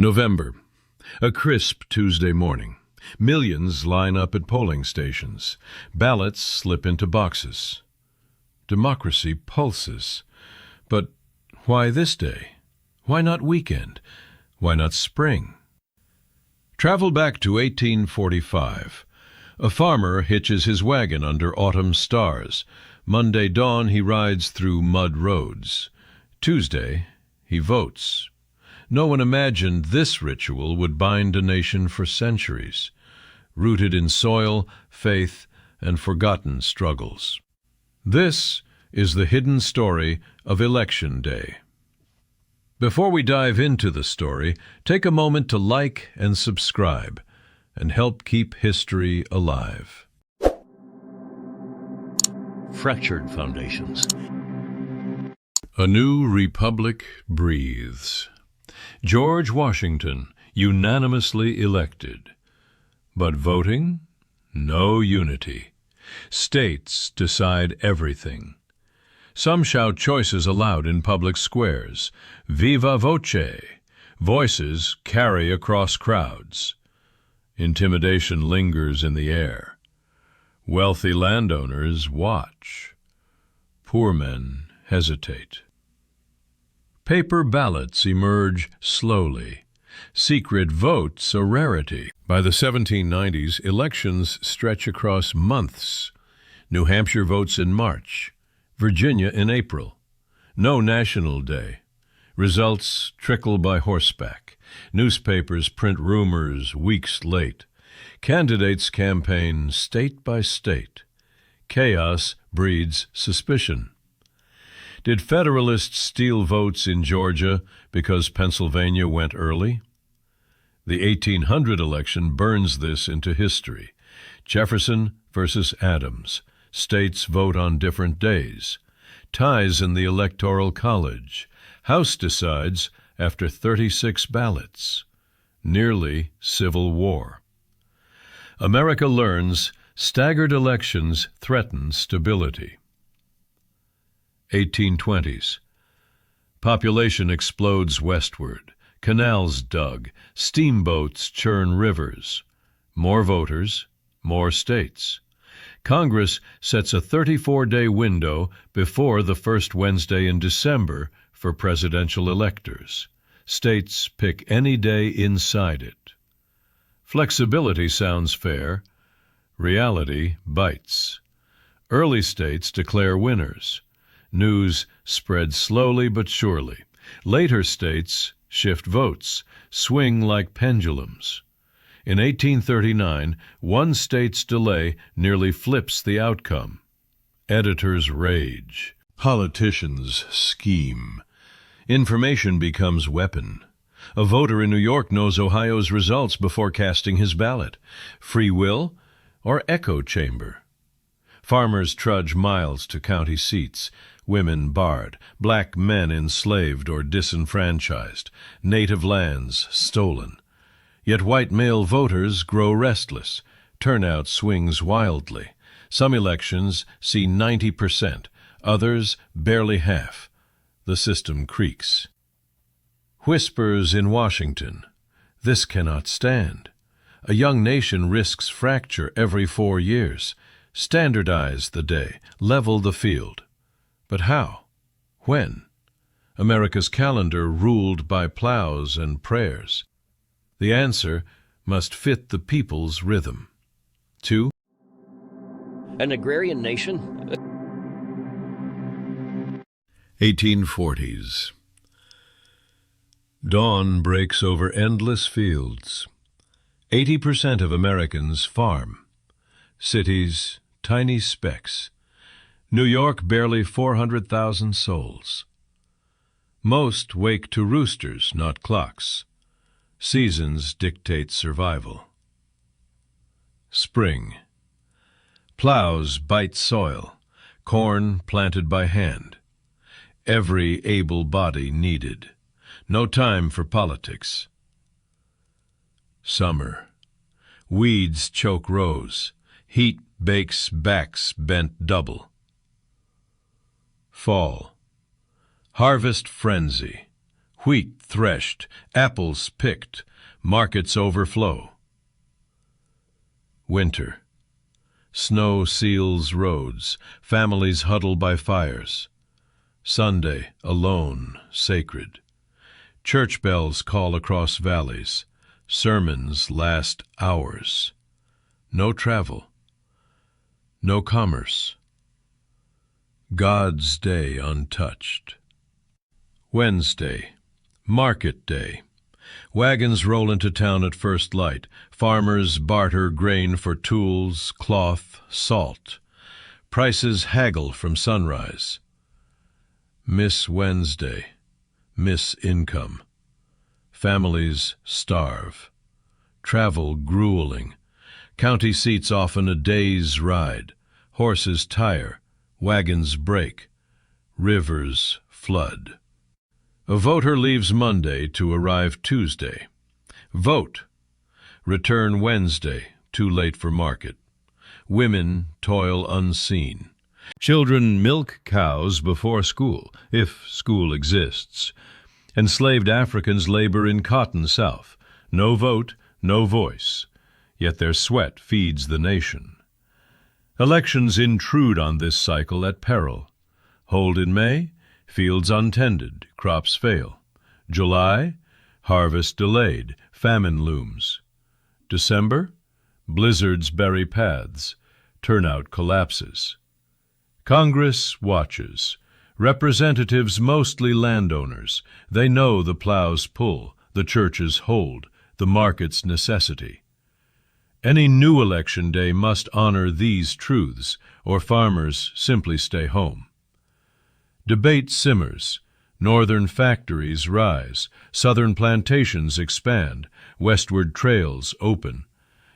November. A crisp Tuesday morning. Millions line up at polling stations. Ballots slip into boxes. Democracy pulses. But why this day? Why not weekend? Why not spring? Travel back to 1845. A farmer hitches his wagon under autumn stars. Monday dawn he rides through mud roads. Tuesday he votes. No one imagined this ritual would bind a nation for centuries, rooted in soil, faith, and forgotten struggles. This is the hidden story of Election Day. Before we dive into the story, take a moment to like and subscribe and help keep history alive. Fractured foundations. A new republic breathes. George Washington, unanimously elected. But voting? No unity. States decide everything. Some shout choices aloud in public squares. Viva voce. Voices carry across crowds. Intimidation lingers in the air. Wealthy landowners watch. Poor men hesitate. Paper ballots emerge slowly. Secret votes a rarity. By the 1790s, elections stretch across months. New Hampshire votes in March. Virginia in April. No national day. Results trickle by horseback. Newspapers print rumors weeks late. Candidates campaign state by state. Chaos breeds suspicion. Did Federalists steal votes in Georgia because Pennsylvania went early? The 1800 election burns this into history. Jefferson versus Adams. States vote on different days. Ties in the Electoral College. House decides after 36 ballots. Nearly civil war. America learns staggered elections threaten stability. 1820s. Population explodes westward. Canals dug. Steamboats churn rivers. More voters, more states. Congress sets a 34-day window before the first Wednesday in December for presidential electors. States pick any day inside it. Flexibility sounds fair. Reality bites. Early states declare winners. News spreads slowly but surely. Later states shift votes, swing like pendulums. In 1839, one state's delay nearly flips the outcome. Editors rage. Politicians scheme. Information becomes weapon. A voter in New York knows Ohio's results before casting his ballot. Free will or echo chamber? Farmers trudge miles to county seats. Women barred, black men enslaved or disenfranchised, native lands stolen. Yet white male voters grow restless. Turnout swings wildly. Some elections see 90%, others barely half. The system creaks. Whispers in Washington. This cannot stand. A young nation risks fracture every 4 years. Standardize the day, level the field. But how? When? America's calendar ruled by plows and prayers. The answer must fit the people's rhythm. 2. An agrarian nation? 1840s. Dawn breaks over endless fields. 80% of Americans farm. Cities, tiny specks. New York, barely 400,000 souls. Most wake to roosters, not clocks. Seasons dictate survival. Spring. Plows bite soil. Corn planted by hand. Every able body needed. No time for politics. Summer. Weeds choke rows. Heat bakes backs bent double. Fall. Harvest frenzy. Wheat threshed, apples picked, markets overflow. Winter. Snow seals roads, families huddle by fires. Sunday, alone, sacred. Church bells call across valleys. Sermons last hours. No travel. No commerce. God's day untouched. Wednesday, market day. Wagons roll into town at first light. Farmers barter grain for tools, cloth, salt. Prices haggle from sunrise. Miss Wednesday. Miss income. Families starve. Travel grueling. County seats often a day's ride. Horses tire. Wagons break. Rivers flood. A voter leaves Monday to arrive Tuesday. Vote. Return Wednesday, too late for market. Women toil unseen. Children milk cows before school, if school exists. Enslaved Africans labor in cotton south. No vote, no voice. Yet their sweat feeds the nation. Elections intrude on this cycle at peril. Hold in May, fields untended, crops fail. July, harvest delayed, famine looms. December, blizzards bury paths, turnout collapses. Congress watches. Representatives mostly landowners. They know the plows pull, the churches hold, the market's necessity. Any new election day must honor these truths, or farmers simply stay home. Debate simmers. Northern factories rise. Southern plantations expand. Westward trails open.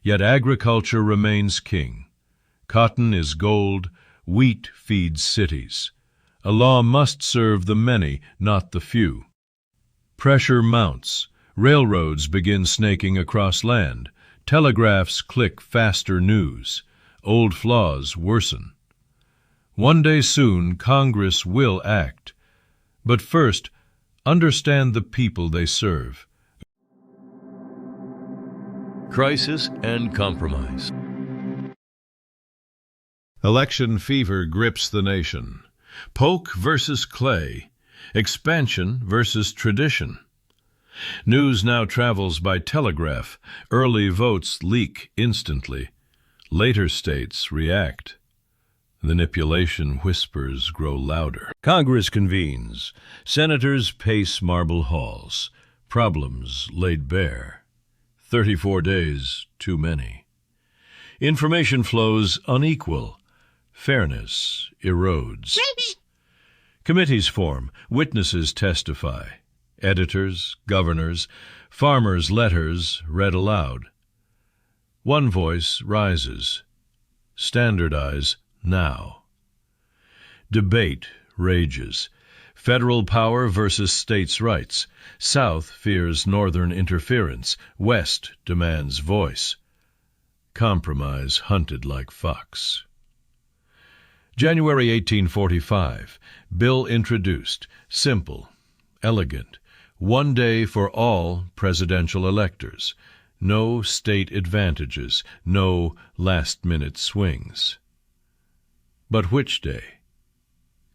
Yet agriculture remains king. Cotton is gold. Wheat feeds cities. A law must serve the many, not the few. Pressure mounts. Railroads begin snaking across land. Telegraphs click faster news. Old flaws worsen. One day soon, Congress will act. But first, understand the people they serve. Crisis and compromise. Election fever grips the nation. Polk versus Clay. Expansion versus tradition. News now travels by telegraph. Early votes leak instantly. Later states react. The manipulation whispers grow louder. Congress convenes. Senators pace marble halls. Problems laid bare. 34 days too many. Information flows unequal. Fairness erodes. Committees form. Witnesses testify. Editors, governors, farmers' letters read aloud. One voice rises. Standardize now. Debate rages. Federal power versus states' rights. South fears northern interference. West demands voice. Compromise hunted like fox. January 1845. Bill introduced. Simple. Elegant. One day for all presidential electors. No state advantages. No last-minute swings. But which day?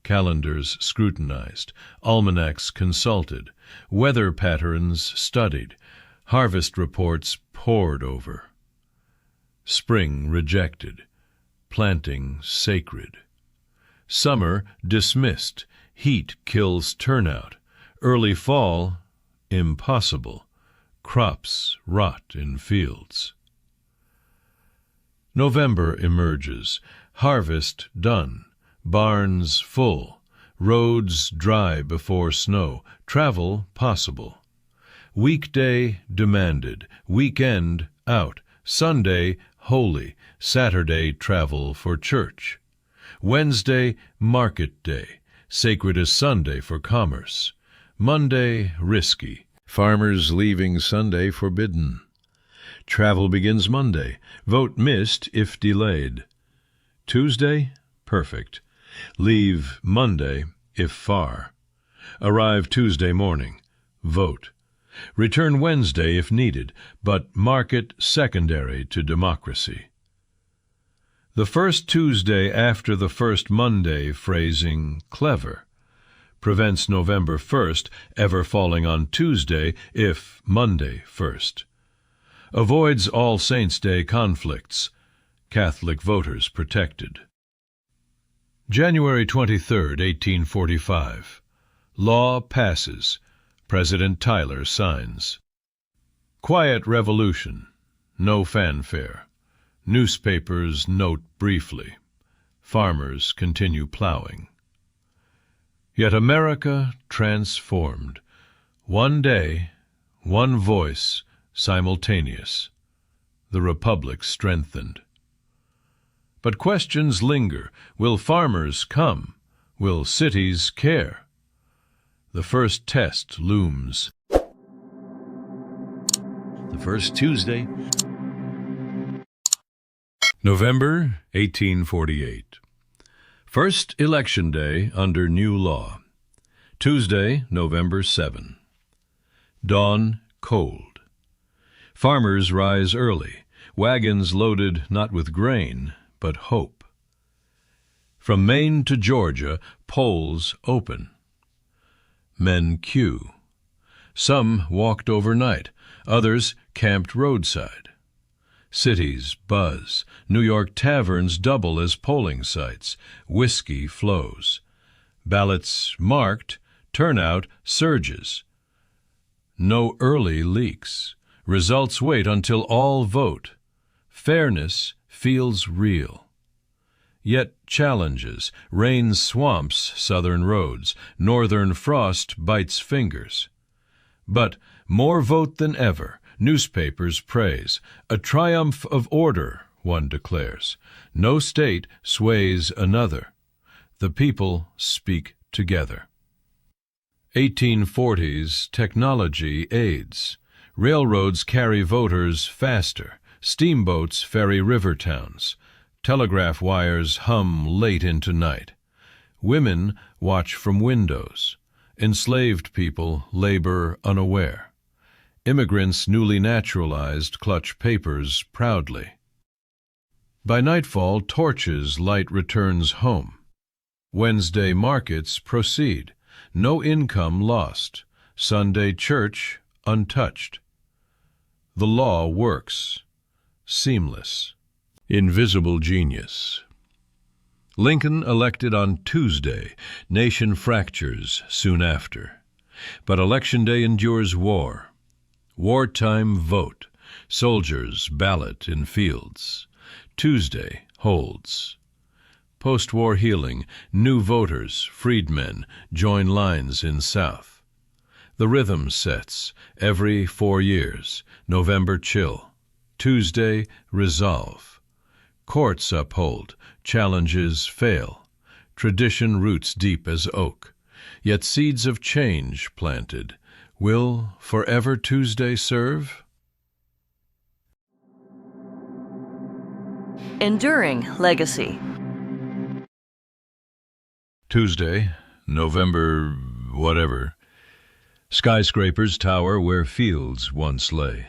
Calendars scrutinized. Almanacs consulted. Weather patterns studied. Harvest reports pored over. Spring rejected. Planting sacred. Summer dismissed. Heat kills turnout. Early fall impossible. Crops rot in fields. November emerges. Harvest done. Barns full. Roads dry before snow. Travel possible. Weekday demanded. Weekend out. Sunday holy. Saturday travel for church. Wednesday market day. Sacred as Sunday for commerce. Monday risky. Farmers leaving Sunday forbidden. Travel begins Monday. Vote missed if delayed. Tuesday perfect. Leave Monday if far. Arrive Tuesday morning. vote. Return Wednesday if needed, but mark it secondary to democracy. The first Tuesday after the first Monday phrasing clever. Prevents November 1st ever falling on Tuesday if Monday 1st. Avoids All Saints' Day conflicts. Catholic voters protected. January 23, 1845. Law passes. President Tyler signs. Quiet revolution. No fanfare. Newspapers note briefly. Farmers continue plowing. Yet America transformed. One day, one voice, simultaneous. The Republic strengthened. But questions linger. Will farmers come? Will cities care? The first test looms. The first Tuesday, November 1848. First election day under new law. Tuesday, November 7. Dawn cold. Farmers rise early, wagons loaded not with grain, but hope. From Maine to Georgia, polls open. Men queue. Some walked overnight, others camped roadside. Cities buzz. New York taverns double as polling sites. Whiskey flows. Ballots marked, turnout surges. No early leaks. Results wait until all vote. Fairness feels real. Yet challenges. Rain swamps southern roads. Northern frost bites fingers. But more vote than ever. Newspapers praise. A triumph of order, one declares. No state sways another. The people speak together. 1840s technology aids. Railroads carry voters faster. Steamboats ferry river towns. Telegraph wires hum late into night. Women watch from windows. Enslaved people labor unaware. Immigrants newly naturalized clutch papers proudly. By nightfall, torches light returns home. Wednesday markets proceed. No income lost. Sunday church untouched. The law works. Seamless. Invisible genius. Lincoln elected on Tuesday. Nation fractures soon after. But Election Day endures war. Wartime vote. Soldiers ballot in fields. Tuesday holds. Post-war healing. New voters, freedmen, join lines in South. The rhythm sets. Every 4 years. November chill. Tuesday resolve. Courts uphold. Challenges fail. Tradition roots deep as oak. Yet seeds of change planted. Will forever Tuesday serve? Enduring legacy. Tuesday, November whatever. Skyscrapers tower where fields once lay.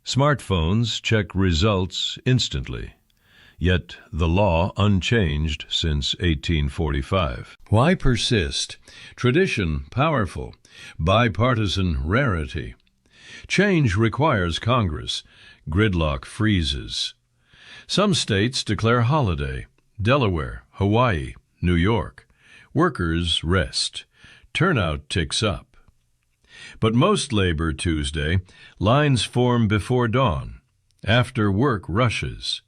Smartphones check results instantly. Yet the law unchanged since 1845. Why persist? Tradition powerful. Bipartisan rarity. Change requires Congress. Gridlock freezes. Some states declare holiday. Delaware, Hawaii, New York. Workers rest. Turnout ticks up. But most Labor Tuesday, lines form before dawn. After work rushes.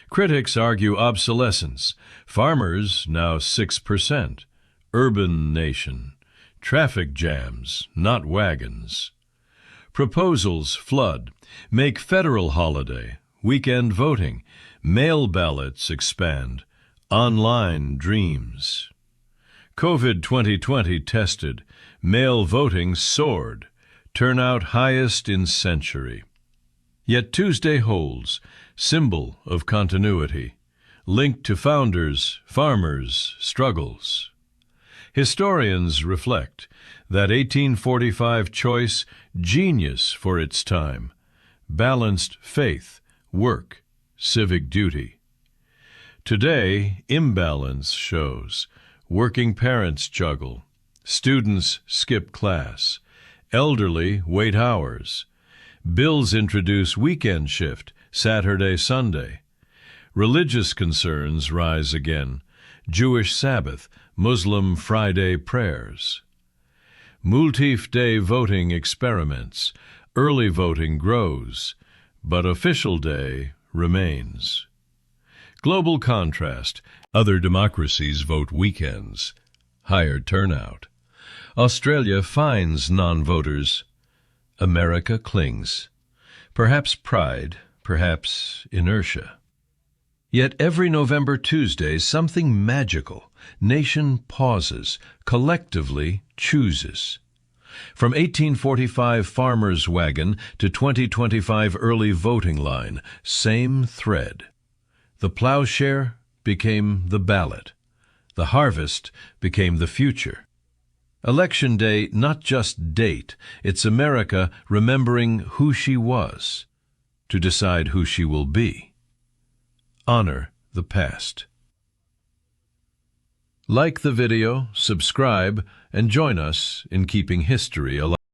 Critics argue obsolescence. Farmers now 6%. Urban nation. Traffic jams, not wagons. Proposals flood. Make federal holiday. Weekend voting. Mail ballots expand. Online dreams. COVID 2020 tested. Mail voting soared. Turnout highest in century. Yet Tuesday holds. Symbol of continuity. Linked to founders, farmers, struggles. Historians reflect that 1845 choice, genius for its time, balanced faith, work, civic duty. Today, imbalance shows. Working parents juggle, students skip class, elderly wait hours. Bills introduce weekend shift, Saturday, Sunday. Religious concerns rise again, Jewish Sabbath, Muslim Friday prayers. Multi-day voting experiments, early voting grows, but official day remains. Global contrast, other democracies vote weekends, higher turnout. Australia fines non-voters. America clings. Perhaps pride, perhaps inertia. Yet every November Tuesday, something magical. Nation pauses, collectively chooses. From 1845 farmer's wagon to 2025 early voting line, same thread. The plowshare became the ballot. The harvest became the future. Election day, not just date, it's America remembering who she was to decide who she will be. Honor the past. Like the video, subscribe, and join us in keeping history alive.